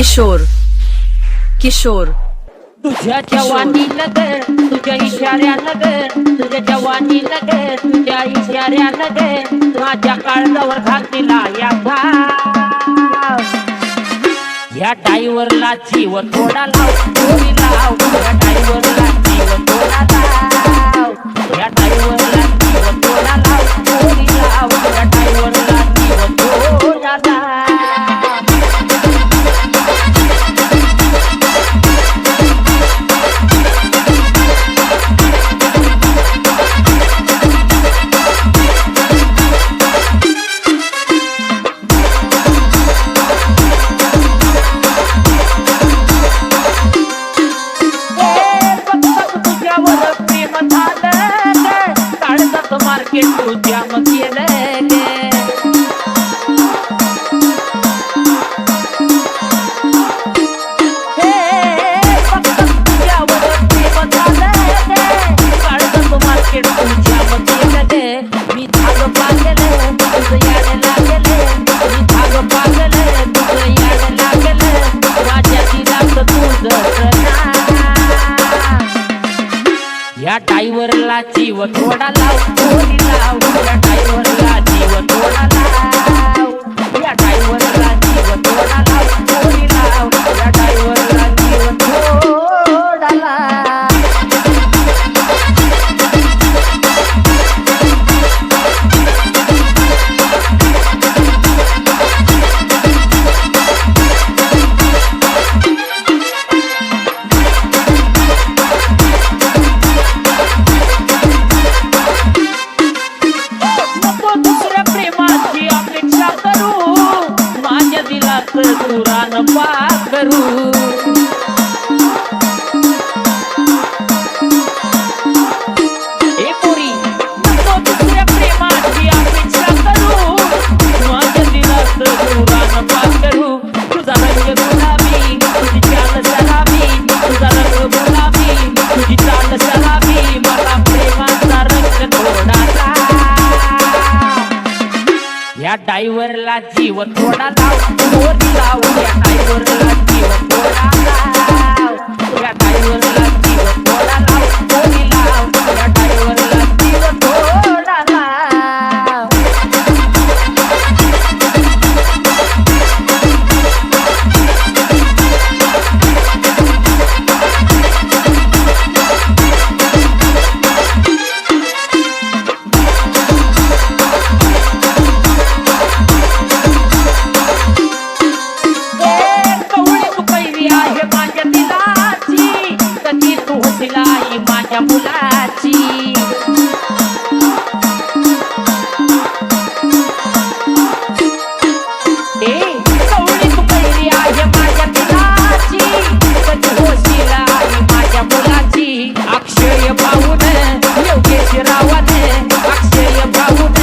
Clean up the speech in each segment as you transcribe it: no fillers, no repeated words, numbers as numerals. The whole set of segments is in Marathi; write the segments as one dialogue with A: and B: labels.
A: किशोर किशोर
B: तुझ्या जवानीनं ग तुझ्या इशाऱ्यानं ग तुझ्या जवानीनं ग तुझ्या इशाऱ्यानं ग माझ्या काळजावर घातलेला या घाव या टाईवरला जीव थोडा लाव थोडी लाव या टाईवरला जीव थोडा लाव या टाईवरला जीव थोडा लाव थोडी लाव या टाईवरला जीव थोडा लाव मार्केट तुझ्या मग केलं मार्केट तुझ्या मग केलं मी धाग पागलं तुझं याड लागलं मी धाग पागलं तुझं याड लागलं माझ्या दिलात तुझं या टाईवरला जीव थोडा लाव थोडी लाव या टाईवरला जीव थोडा लाव या टाईवरला जीव थोडा लाव थोडी लाव या टाईवरला जीव थोडा लाव पुराण पाकरू ए पोरी नको दुसऱ्या प्रेमाची अपेक्षा करू माझ्या दिलात पुराण पाकरू तुझा रंग गुलाबी तुझी चाल सलामी तुझा रंग गुलाबी तुझी चाल सलामी मला प्रेमाचा रंग थोडा या टाईवरला जीव थोडा लाव थोडी लाव या टाईवरला जीव थोडा लाव या टाईवरला जीव थोडा लाव थोडी लाव या टाईवरला जीव थोडा लाव माझ्या मुलाची कवळी तू पहिली आहे माझ्या दिलाची कधी होशील आई माझ्या मुलाची अक्षय भाऊन योगेश रावण अक्षय भाऊन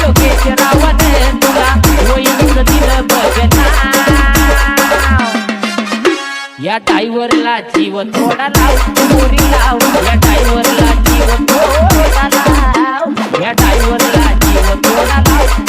B: योगेश रावण तुला होईल दिलं बघना या टाईवरला जीव थोडा लाव थोडी लाव या टाईवरला जीव थोडा लाव या टाईवरला जीव थोडा लाव